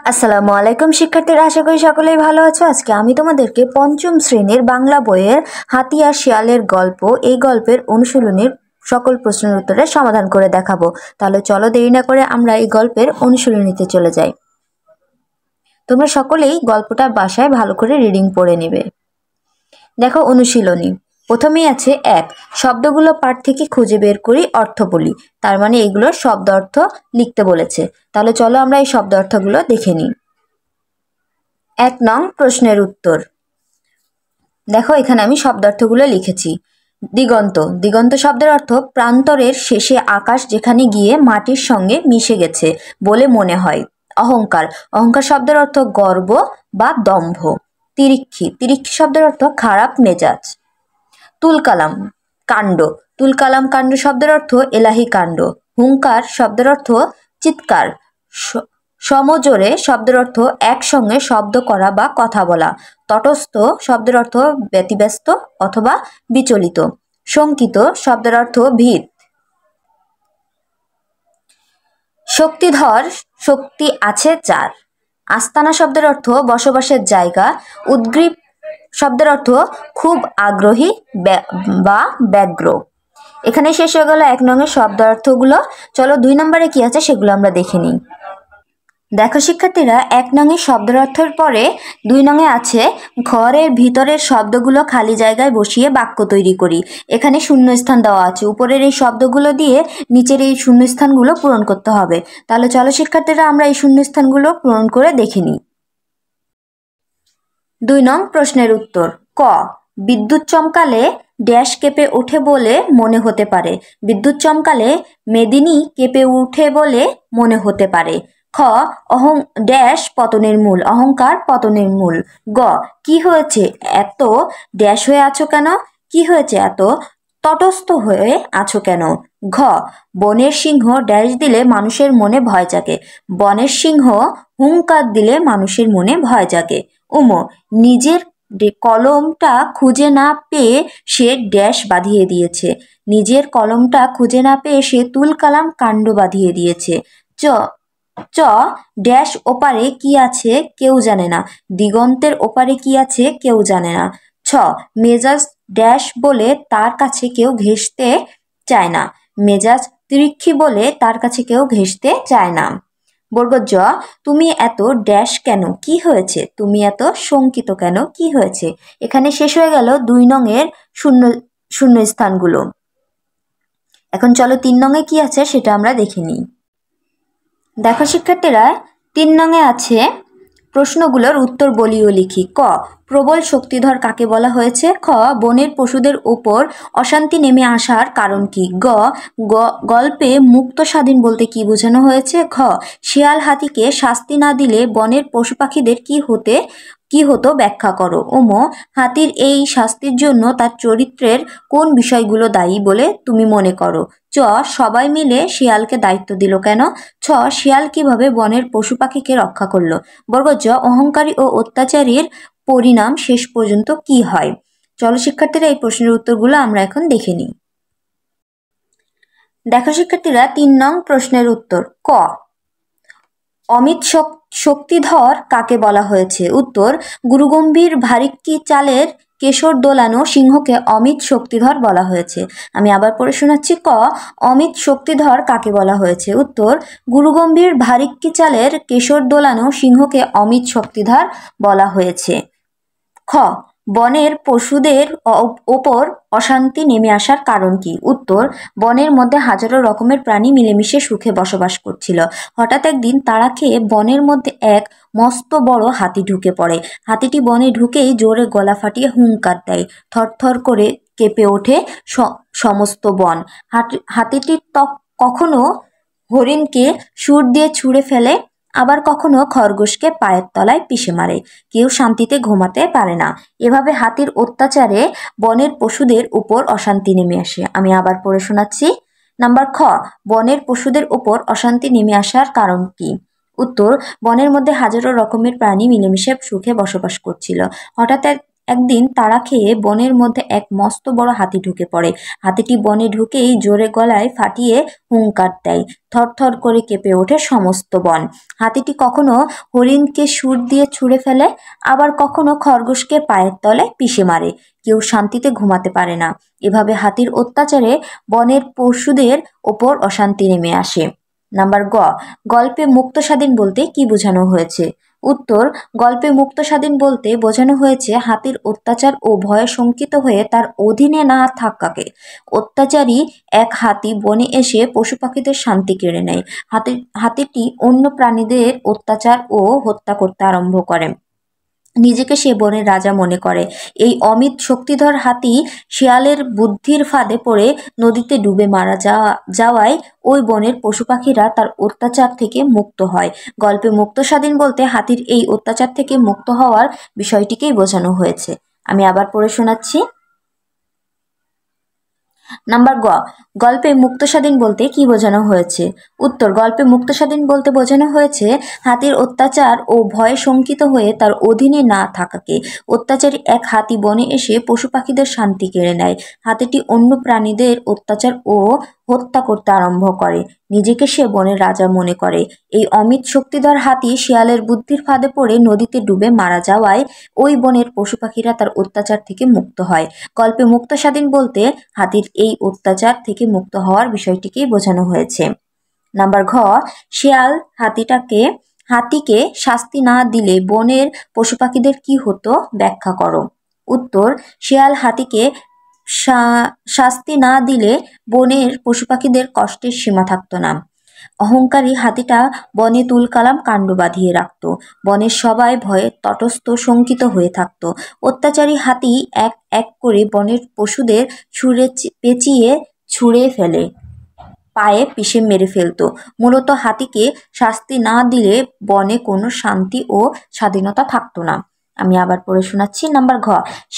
আসসালামু আলাইকুম শিক্ষার্থীরা, আশা করি সকলেই ভালো আছো। আজকে আমি তোমাদেরকে পঞ্চম শ্রেণীর বাংলা বইয়ের হাতি আর শিয়ালের গল্প এই গল্পের অনুশীলনীর সকল প্রশ্নের উত্তরের সমাধান করে দেখাবো। তাহলে চলো দেরি না করে আমরা এই গল্পের অনুশীলনীতে চলে যাই। তোমরা সকলেই গল্পটা বাসায় ভালো করে রিডিং পড়ে নিবে। দেখো অনুশীলনী। প্রথমেই আছে ১, শব্দগুলো পাঠ থেকে খুঁজে বের করি, অর্থ বলি। তার মানে এগুলোর শব্দ অর্থ লিখতে বলেছে। তাহলে চলো আমরা এই শব্দ অর্থগুলো দেখে নিই। ১ নং প্রশ্নের উত্তর। দেখো এখানে আমি শব্দার্থগুলো লিখেছি। দিগন্ত। দিগন্ত শব্দের অর্থ প্রান্তরের শেষে আকাশ যেখানে গিয়ে মাটির সঙ্গে মিশে গেছে বলে মনে হয়। অহংকার। অহংকার শব্দের অর্থ গর্ব বা দম্ভ। তিরিক্ষি। তিরিক্ষি শব্দের অর্থ খারাপ মেজাজ। তুলকালাম কাণ্ড। তুলকালাম কাণ্ড শব্দের অর্থ এলাহি কাণ্ড। হুঙ্কার শব্দের অর্থ চিৎকার। সমজোরে শব্দের অর্থ একসঙ্গে শব্দ করা বা কথা বলা। তটস্থ শব্দের অর্থ ব্যতিব্যস্ত অথবা বিচলিত। শঙ্কিত শব্দের অর্থ ভীত। শক্তিধর শক্তি আছে যার। আস্তানা শব্দের অর্থ বসবাসের জায়গা। উদ্গ্রীব শব্দের অর্থ খুব আগ্রহী বা ব্যগ্র। এখানে শেষ হয়ে গেল ১ নংয়ের শব্দার্থগুলো। চলো ২ নম্বরে কি আছে সেগুলো আমরা দেখে নিই। দেখো শিক্ষার্থীরা, ১ নংয়ের শব্দের অর্থের পরে ২ নংয়ে আছে ঘরের ভিতরের শব্দগুলো খালি জায়গায় বসিয়ে বাক্য তৈরি করি। এখানে শূন্যস্থান দেওয়া আছে। উপরের এই শব্দগুলো দিয়ে নিচের এই শূন্যস্থানগুলো পূরণ করতে হবে। তাহলে চলো শিক্ষার্থীরা আমরা এই শূন্যস্থানগুলো পূরণ করে দেখে নিই। ২ নং প্রশ্নের উত্তর। ক, বিদ্যুৎ চমকালে ড্যাশ কেঁপে ওঠে বলে মনে হতে পারে। বিদ্যুৎ চমকালে মেদিনী কেঁপে উঠে বলে মনে হতে পারে। খ, ড্যাশ পতনের মূল। অহংকার পতনের মূল। গ, কি হয়েছে এত ড্যাশ হয়ে আছো কেন? কি হয়েছে এত তটস্থ হয়ে আছো কেন? ঘ, বনের সিংহ ড্যাশ দিলে মানুষের মনে ভয় জাগে। বনের সিংহ হুঙ্কার দিলে মানুষের মনে ভয় জাগে। উম, নিজের কলমটা খুঁজে না পেয়ে সে ড্যাশ বাঁধিয়ে দিয়েছে। নিজের কলমটা খুঁজে না পেয়ে সে তুলকালাম কাণ্ড বাঁধিয়ে দিয়েছে। চ, চ, ড্যাশ ওপারে কি আছে কেউ জানে না। দিগন্তের ওপারে কি আছে কেউ জানে না। ছ, মেজাজ ড্যাশ বলে তার কাছে কেউ ঘেঁষতে চায় না। মেজাজ তিরিক্ষি বলে তার কাছে কেউ ঘেঁষতে চায় না। বর্গ জ, তুমি এত ড্যাশ কেন? কি হয়েছে? তুমি এত শঙ্কিত কেন? কি হয়েছে? এখানে শেষ হয়ে গেল ২ নংয়ের শূন্য স্থানগুলো। এখন চলো ৩ নংয়ে কি আছে সেটা আমরা দেখে নিই। দেখো শিক্ষার্থীরা, ৩ নংয়ে আছে প্রশ্নগুলোর উত্তর বলি ও লিখি। ক, প্রবল শক্তিধর কাকে বলা হয়েছে? খ, বনের পশুদের উপর অশান্তি নেমে আসার কারণ কি? গ, গল্পে মুক্ত স্বাধীন বলতে কি বোঝানো হয়েছে? ঘ, শিয়াল হাতিকে শাস্তি না দিলে বনের পশু পাখিদের কি হতো ব্যাখ্যা করো। ওম, হাতির এই শাস্তির জন্য তার চরিত্রের কোন বিষয়গুলো দায়ী বলে তুমি মনে করো? চ, সবাই মিলে শিয়ালকে দায়িত্ব দিল কেন? ছ, শিয়াল কিভাবে বনের পশু পাখিকে রক্ষা করলো? বর্গ জ, অহংকারী ও অত্যাচারীর পরিণাম শেষ পর্যন্ত কি হয়? চলো শিক্ষার্থীরা এই প্রশ্নের উত্তরগুলো আমরা এখন দেখে নিই। দেখো শিক্ষার্থীরা, ৩ নং প্রশ্নের উত্তর। ক, অমিত শক্তিধর কাকে বলা হয়েছে? উত্তর, গুরুগম্ভীর ভারিক্কি চালের কেশর দোলানো সিংহকে অমিত শক্তিধর বলা হয়েছে। আমি আবার পড়ে শোনাচ্ছি। ক, অমিত শক্তিধর কাকে বলা হয়েছে? উত্তর, গুরুগম্ভীর ভারিক্কি চালের কেশর দোলানো সিংহকে অমিত শক্তিধর বলা হয়েছে। খ, বনের পশুদের ওপর অশান্তি নেমে আসার কারণ কি? উত্তর, বনের মধ্যে হাজারো রকমের প্রাণী মিলেমিশে সুখে বসবাস করছিল। হঠাৎ একদিন তাড়া খেয়ে বনের মধ্যে এক মস্ত বড় হাতি ঢুকে পড়ে। হাতিটি বনে ঢুকেই জোরে গলা ফাটিয়ে হুঙ্কার দেয়। থরথর করে কেঁপে ওঠে সমস্ত বন। হাতিটি কখনো হরিণকে সুর দিয়ে ছুঁড়ে ফেলে, আবার কখনো খরগোশকে পায়ের তলায় পিষে মারে। কেউ শান্তিতে ঘুমাতে পারে না। এভাবে হাতির অত্যাচারে বনের পশুদের উপর অশান্তি নেমে আসে। আমি আবার পড়ে শোনাচ্ছি। নাম্বার খ, বনের পশুদের উপর অশান্তি নেমে আসার কারণ কি? উত্তর, বনের মধ্যে হাজারো রকমের প্রাণী মিলেমিশে সুখে বসবাস করছিল। হঠাৎ একদিন তাড়া খেয়ে বনের মধ্যে এক মস্ত বড় হাতি ঢুকে পড়ে। হাতিটি বনে ঢুকেই জোরে গলায় ফাটিয়ে হুংকার দেয়। থরথর করে কেঁপে ওঠে সমস্ত বন। হাতিটি কখনো হরিণকে শুঁড় দিয়ে ছুঁড়ে ফেলে, আবার কখনো খরগোশকে পায়ের তলে পিষে মারে। কেউ শান্তিতে ঘুমাতে পারে না। এভাবে হাতির অত্যাচারে বনের পশুদের ওপর অশান্তি নেমে আসে। নাম্বার গ, গল্পে মুক্ত স্বাধীন বলতে কি বোঝানো হয়েছে? উত্তর, গল্পে মুক্ত স্বাধীন বলতে বোঝানো হয়েছে হাতির অত্যাচার ও ভয়ে শঙ্কিত হয়ে তার অধীনে না থাকাকে। অত্যাচারী এক হাতি বনে এসে পশু পাখিদের শান্তি কেড়ে নেয়। হাতিটি অন্য প্রাণীদের অত্যাচার ও হত্যা করতে আরম্ভ করে। নিজেকে সে বনের রাজা মনে করে। এই অমিত শক্তিধর হাতি শিয়ালের বুদ্ধির ফাঁদে পড়ে নদীতে ডুবে মারা যাওয়ায় ওই বনের পশু পাখিরা তার অত্যাচার থেকে মুক্ত হয়। গল্পে মুক্ত স্বাধীন বলতে হাতির এই অত্যাচার থেকে মুক্ত হওয়ার বিষয়টিকেই বোঝানো হয়েছে। আমি আবার পড়ে শোনাচ্ছি। নাম্বার গ, গল্পে মুক্ত স্বাধীন বলতে কি বোঝানো হয়েছে? উত্তর, গল্পে মুক্ত স্বাধীন বলতে বোঝানো হয়েছে হাতির অত্যাচার ও ভয়ে শঙ্কিত হয়ে তার অধীনে না থাকাকে। অত্যাচারী এক হাতি বনে এসে পশু পাখিদের শান্তি কেড়ে নেয়। হাতিটি অন্য প্রাণীদের অত্যাচার ও হত্যা করতে আরম্ভ করে। নিজেকে সে বনের রাজা মনে করে। এই অমিত শক্তিধর হাতি শিয়ালের বুদ্ধির ফাঁদে পড়ে নদীতে ডুবে মারা যাওয়ায় ওই বনের পশু পাখিরা তার অত্যাচার থেকে মুক্ত হয়। গল্পে মুক্ত স্বাধীন বলতে হাতির এই অত্যাচার থেকে মুক্ত হওয়ার বিষয়টিকেই বোঝানো হয়েছে। নাম্বার ঘ, শিয়াল হাতিকে শাস্তি না দিলে বনের পশু পাখিদের কি হতো ব্যাখ্যা করো। উত্তর, শিয়াল হাতিকে শাস্তি না দিলে বনের পশু পাখিদের কষ্টের সীমা থাকতো না। অহংকারী হাতিটা বনে তুলকালাম কাণ্ড বাঁধিয়ে রাখত। বনের সবাই ভয়ে তটস্থ শঙ্কিত হয়ে থাকত। অত্যাচারী হাতি এক এক করে বনের পশুদের পেঁচিয়ে ছুঁড়ে ফেলে, পায়ে পিষে মেরে ফেলতো। মূলত হাতিকে শাস্তি না দিলে বনে কোনো শান্তি ও স্বাধীনতা থাকতো না। আমি আবার পড়ে শোনাচ্ছি। নাম্বার ঘ,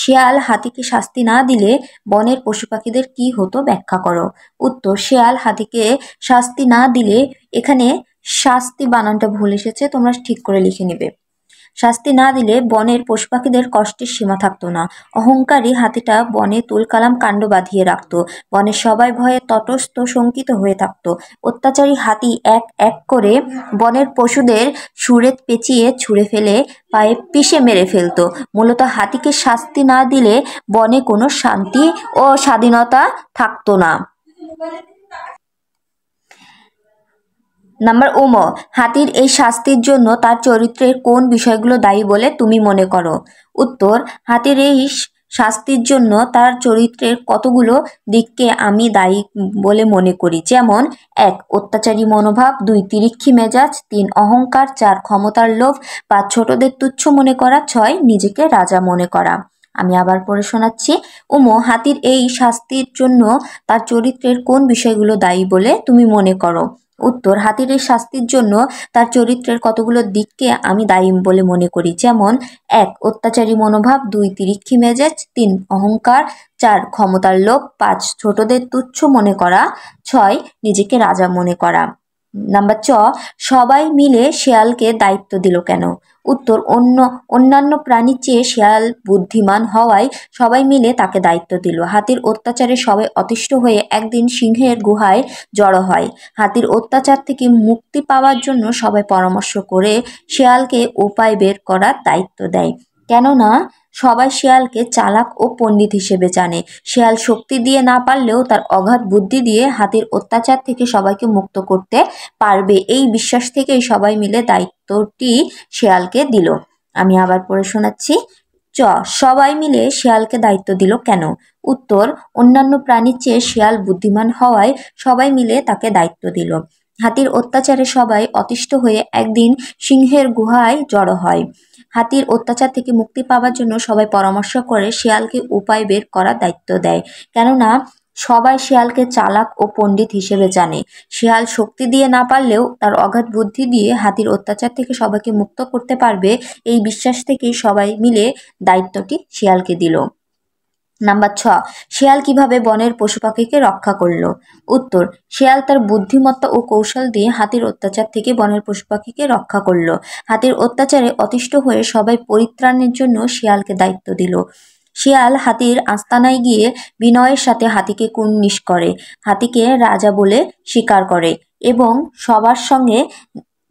শিয়াল হাতিকে শাস্তি না দিলে বনের পশু পাখিদের কি হতো ব্যাখ্যা করো। উত্তর, শিয়াল হাতিকে শাস্তি না দিলে, এখানে শাস্তি বানানটা ভুল এসেছে, তোমরা ঠিক করে লিখে নেবে। শাস্তি না দিলে বনের পশু পাখিদের কষ্টের সীমা থাকতো না। অহংকারী হাতিটা বনে তুলকালাম কাণ্ড বাঁধিয়ে রাখত। বনের সবাই ভয়ে তটস্থ শঙ্কিত হয়ে থাকত। অত্যাচারী হাতি এক এক করে বনের পশুদের সুরে পেঁচিয়ে ছুঁড়ে ফেলে, পায়ে পিষে মেরে ফেলত। মূলত হাতিকে শাস্তি না দিলে বনে কোনো শান্তি ও স্বাধীনতা থাকতো না। নাম্বার ওম, হাতির এই শাস্তির জন্য তার চরিত্রের কোন বিষয়গুলো দায়ী বলে তুমি মনে করো? উত্তর, হাতির এই শাস্তির জন্য তার চরিত্রের কতগুলো দিককে আমি দায়ী বলে মনে করি। যেমন 1. অত্যাচারী মনোভাব, 2. তিরিক্ষি মেজাজ, 3. অহংকার, 4. ক্ষমতার লোভ, 5. ছোটদের তুচ্ছ মনে করা, 6. নিজেকে রাজা মনে করা। আমি আবার পড়ে শোনাচ্ছি। হাতির এই শাস্তির জন্য তার চরিত্রের কোন বিষয়গুলো দায়ী বলে তুমি মনে করো? উত্তর, হাতির এই শাস্তির জন্য তার চরিত্রের কতগুলো দিককে আমি দায়ী বলে মনে করি। যেমন 1. অত্যাচারী মনোভাব, 2. তিরিক্ষি মেজাজ, 3. অহংকার, 4. ক্ষমতার লোভ, 5. ছোটদের তুচ্ছ মনে করা, 6. নিজেকে রাজা মনে করা। নাম্বার চ, সবাই মিলে শিয়ালকে দায়িত্ব দিল কেন? উত্তর, অন্যান্য প্রাণীর চেয়ে শিয়াল বুদ্ধিমান হওয়ায় সবাই মিলে তাকে দায়িত্ব দিল। হাতির অত্যাচারে সবাই অতিষ্ঠ হয়ে একদিন সিংহের গুহায় জড়ো হয়। হাতির অত্যাচার থেকে মুক্তি পাওয়ার জন্য সবাই পরামর্শ করে শিয়ালকে উপায় বের করার দায়িত্ব দেয়। কেননা সবাই শিয়ালকে চালাক ও পণ্ডিত হিসেবে জানে। শিয়াল শক্তি দিয়ে না পারলেও তার অগাধ বুদ্ধি দিয়ে হাতির অত্যাচার থেকে সবাইকে মুক্ত করতে পারবে, এই বিশ্বাস থেকেই সবাই মিলে দায়িত্বটি শিয়ালকে দিল। আমি আবার পড়ে শোনাচ্ছি। চ, সবাই মিলে শিয়ালকে দায়িত্ব দিল কেন? উত্তর, অন্যান্য প্রাণীর চেয়ে শিয়াল বুদ্ধিমান হওয়ায় সবাই মিলে তাকে দায়িত্ব দিল। হাতির অত্যাচারে সবাই অতিষ্ঠ হয়ে একদিন সিংহের গুহায় জড়ো হয়। হাতির অত্যাচার থেকে মুক্তি পাওয়ার জন্য সবাই পরামর্শ করে শিয়ালকে উপায় বের করার দায়িত্ব দেয়। কেননা সবাই শিয়ালকে চালাক ও পণ্ডিত হিসেবে জানে। শিয়াল শক্তি দিয়ে না পারলেও তার অগাধ বুদ্ধি দিয়ে হাতির অত্যাচার থেকে সবাইকে মুক্ত করতে পারবে, এই বিশ্বাস থেকেই সবাই মিলে দায়িত্বটি শিয়ালকে দিল। নাম্বার 6, শিয়াল কিভাবে বনের পশু পাখিকে রক্ষা করলো? উত্তর, শিয়াল তার বুদ্ধিমত্তা ও কৌশল দিয়ে হাতির অত্যাচার থেকে বনের পশু পাখিকে রক্ষা করলো। হাতির অত্যাচারে অতিষ্ঠ হয়ে সবাই পরিত্রাণের জন্য শিয়ালকে দায়িত্ব দিল। শিয়াল হাতির আস্তানায় গিয়ে বিনয়ের সাথে হাতিকে কুর্নিশ করে, হাতিকে রাজা বলে স্বীকার করে এবং সবার সঙ্গে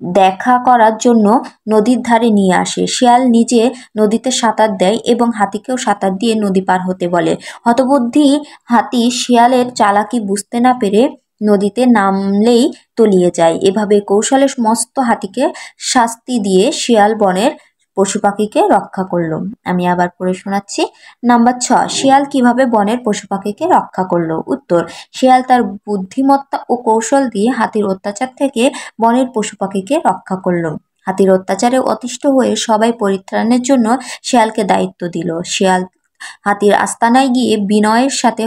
দেখা করার জন্য নদীর ধারে নিয়ে আসে। শিয়াল নিজে নদীতে সাঁতার দেয় এবং হাতিকেও সাঁতার দিয়ে নদী পার হতে বলে। হতবুদ্ধি হাতি শিয়ালের চালাকি বুঝতে না পেরে নদীতে নামলেই তলিয়ে যায়। এভাবে কৌশলে মস্ত হাতিকে শাস্তি দিয়ে শিয়াল বনের পশু পাখিকে রক্ষা করলো। আমি আবার পড়ে শোনাচ্ছি। নাম্বার 6, শিয়াল কিভাবে বনের পশু পাখিকে রক্ষা করলো? উত্তর, শিয়াল তার বুদ্ধিমত্তা ও কৌশল দিয়ে হাতির অত্যাচার থেকে বনের পশু পাখিকে রক্ষা করলো। হাতির অত্যাচারে অতিষ্ঠ হয়ে সবাই পরিত্রাণের জন্য শিয়ালকে দায়িত্ব দিল। শিয়াল হাতির আস্তানায় গিয়ে বিনয়ের সাথে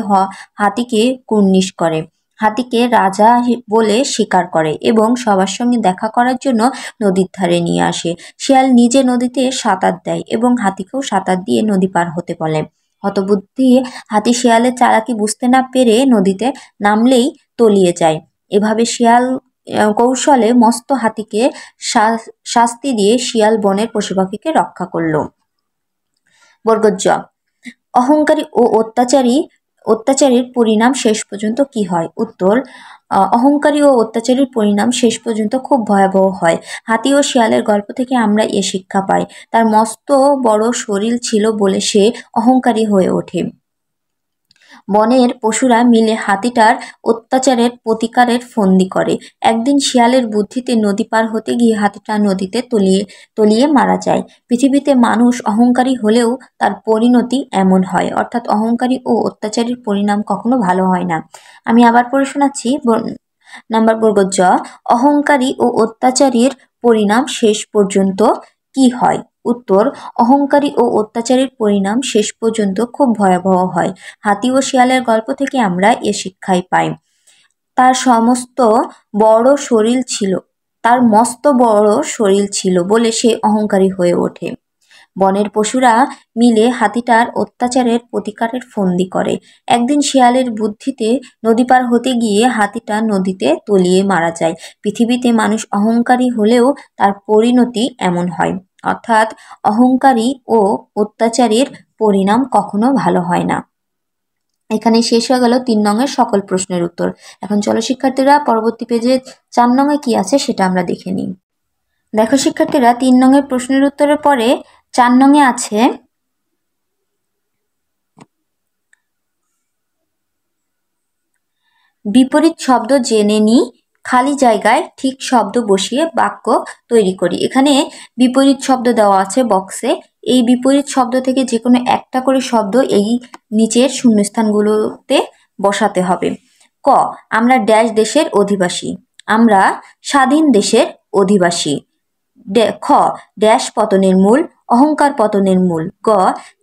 হাতিকে কুর্নিশ করে, হাতিকে রাজা বলে স্বীকার করে এবং সবার সঙ্গে দেখা করার জন্য নদীর ধারে নিয়ে আসে। শিয়াল নিজে নদীতে সাঁতার দেয় এবং হাতিকেও সাঁতার দিয়ে নদী পার হতে বলে। হতবুদ্ধি হাতি শিয়ালের চালাকি বুঝতে না পেরে নদীতে নামলেই তলিয়ে যায়। এভাবে শিয়াল কৌশলে মস্ত হাতিকে শাস্তি দিয়ে শিয়াল বনের পশু পাখিকে রক্ষা করলো। বর্গজ, অহংকারী ও অত্যাচারীর পরিণাম শেষ পর্যন্ত কি হয়? উত্তর, অহংকারী ও অত্যাচারীর পরিণাম শেষ পর্যন্ত খুব ভয়াবহ হয়। হাতি ও শিয়ালের গল্প থেকে আমরা এ শিক্ষা পাই, তার মস্ত বড় শরীর ছিল বলে সে অহংকারী হয়ে ওঠে। বনের পশুরা মিলে হাতিটার অত্যাচারের প্রতিকারের ফন্দি করে। একদিন শিয়ালের বুদ্ধিতে নদী পার হতে গিয়ে হাতিটা নদীতে তলিয়ে মারা যায়। পৃথিবীতে মানুষ অহংকারী হলেও তার পরিণতি এমন হয়, অর্থাৎ অহংকারী ও অত্যাচারীর পরিণাম কখনো ভালো হয় না। আমি আবার পড়ে শোনাচ্ছি। নাম্বার বর্গজ, অহংকারী ও অত্যাচারীর পরিণাম শেষ পর্যন্ত কি হয়? উত্তর, অহংকারী ও অত্যাচারীর পরিণাম শেষ পর্যন্ত খুব ভয়াবহ হয়। হাতি ও শিয়ালের গল্প থেকে আমরা এ শিক্ষাই পাই, তার মস্ত বড় শরীর ছিল বলে সে অহংকারী হয়ে ওঠে। বনের পশুরা মিলে হাতিটার অত্যাচারের প্রতিকারের ফন্দি করে। একদিন শিয়ালের বুদ্ধিতে নদী পার হতে গিয়ে হাতিটা নদীতে তলিয়ে মারা যায়। পৃথিবীতে মানুষ অহংকারী হলেও তার পরিণতি এমন হয়, অর্থাৎ অহংকারী ও অত্যাচারীর পরিণাম কখনো ভালো হয় না। এখানে শেষ হয়ে গেল 3 নংয়ের সকল প্রশ্নের উত্তর। এখন চলো শিক্ষার্থীরা পরবর্তী পেজে 4 নংয়ে কি আছে সেটা আমরা দেখে নিই। দেখো শিক্ষার্থীরা, 3 নংয়ের প্রশ্নের উত্তরের পরে 4 নংয়ে আছে বিপরীত শব্দ জেনে নিই, খালি জায়গায় ঠিক শব্দ বসিয়ে বাক্য তৈরি করি। এখানে বিপরীত শব্দ দেওয়া আছে বক্সে। এই বিপরীত শব্দ থেকে যে কোনো একটা করে শব্দ এই নিচের শূন্যস্থানগুলোতে বসাতে হবে। ক, আমরা ড্যাশ দেশের অধিবাসী। আমরা স্বাধীন দেশের অধিবাসী। খ, ড্যাশ পতনের মূল, অহংকার পতনের মূল। গ,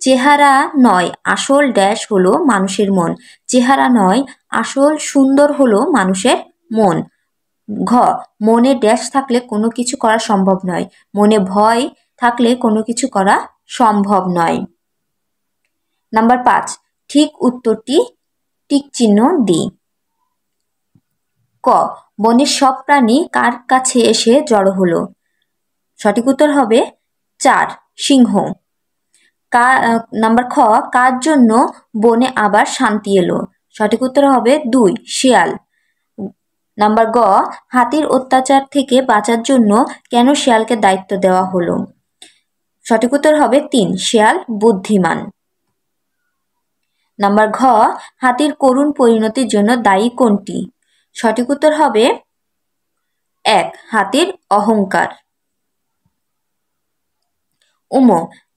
চেহারা নয় আসল ড্যাশ হলো মানুষের মন। চেহারা নয় আসল সুন্দর হলো মানুষের মন। ঘ, মনে ড্যাশ থাকলে কোনো কিছু করা সম্ভব নয়। মনে ভয় থাকলে কোনো কিছু করা সম্ভব নয়। নাম্বার 5, ঠিক উত্তরটি টিক চিহ্ন দিই। ক, বনের সব প্রাণী কার কাছে এসে জড়ো হলো? সঠিক উত্তর হবে 4, সিংহ। নাম্বার খ, কার জন্য বনে আবার শান্তি এলো? সঠিক উত্তর হবে 2, শিয়াল। নাম্বার গ, হাতির অত্যাচার থেকে বাঁচার জন্য কেন শিয়ালকে দায়িত্ব দেওয়া হলো? সঠিক উত্তর হবে 3, শিয়াল বুদ্ধিমান। নাম্বার ঘ, হাতির করুণ পরিণতির জন্য দায়ী কোনটি? সঠিক উত্তর হবে 1, হাতির অহংকার। উম,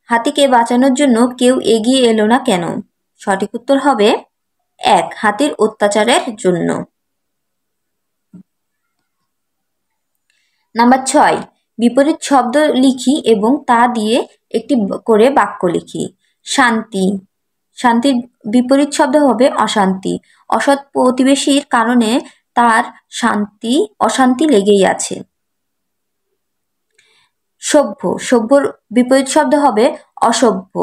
হাতিকে বাঁচানোর জন্য কেউ এগিয়ে এলো না কেন? সঠিক উত্তর হবে 1, হাতির অত্যাচারের জন্য। নাম্বার 6, বিপরীত শব্দ লিখি এবং তা দিয়ে একটি করে বাক্য লিখি। শান্তি, শান্তির বিপরীত শব্দ হবে অশান্তি। অসৎ প্রতিবেশীর কারণে তার অশান্তি লেগেই আছে। সভ্য, সভ্যর বিপরীত শব্দ হবে অসভ্য।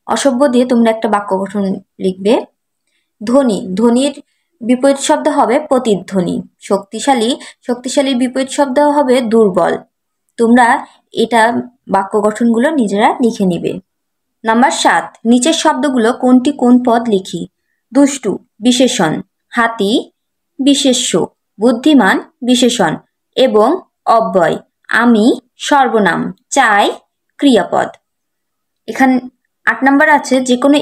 অসভ্য দিয়ে তোমরা একটা বাক্য গঠন লিখবে। ধ্বনি, ধ্বনির বিপরীত শব্দ হবে প্রতিধ্বনি। শক্তিশালী, শক্তিশালীর বিপরীত শব্দ হবে দুর্বল। তোমরা এটা বাক্য গঠনগুলো নিজেরা লিখে নিবে। নাম্বার 7, নিচের শব্দগুলো কোনটি কোন পদ লিখি। দুষ্টু বিশেষণ, হাতি বিশেষ্য, বুদ্ধিমান বিশেষণ এবং অব্যয়। আমি সর্বনাম, চাই ক্রিয়াপদ। এখানে 8 নাম্বার আছে, যে কোনো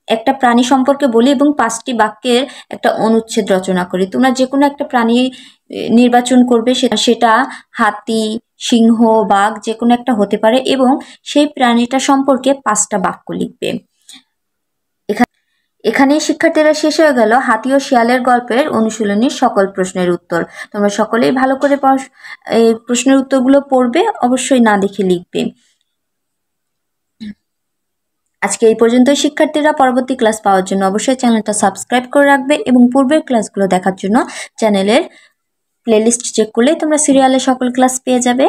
একটা প্রাণী সম্পর্কে বলি এবং 5টি বাক্যের একটা অনুচ্ছেদ রচনা করি। তোমরা যে কোনো একটা প্রাণী নির্বাচন করবে, সেটা হাতি, সিংহ, বাঘ যে কোনো একটা হতে পারে এবং সেই প্রাণীটা সম্পর্কে 5টা বাক্য লিখবে। এখানেই শিক্ষার্থীরা শেষ হয়ে গেল হাতি ও শিয়ালের গল্পের অনুশীলনীর সকল প্রশ্নের উত্তর। তোমরা সকলেই ভালো করে এই প্রশ্নের উত্তরগুলো পড়বে, অবশ্যই না দেখে লিখবে। আজকে এই পর্যন্তই শিক্ষার্থীরা। পরবর্তী ক্লাস পাওয়ার জন্য অবশ্যই চ্যানেলটা সাবস্ক্রাইব করে রাখবে এবং পূর্বের ক্লাসগুলো দেখার জন্য চ্যানেলের প্লেলিস্ট চেক করলেই তোমরা সিরিয়ালে সকল ক্লাস পেয়ে যাবে।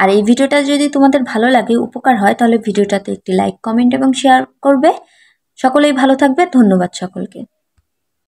আর এই ভিডিওটা যদি তোমাদের ভালো লাগে, উপকার হয়, তাহলে ভিডিওটাতে একটি লাইক, কমেন্ট এবং শেয়ার করবে। সকলেই ভালো থাকবে। ধন্যবাদ সকলকে।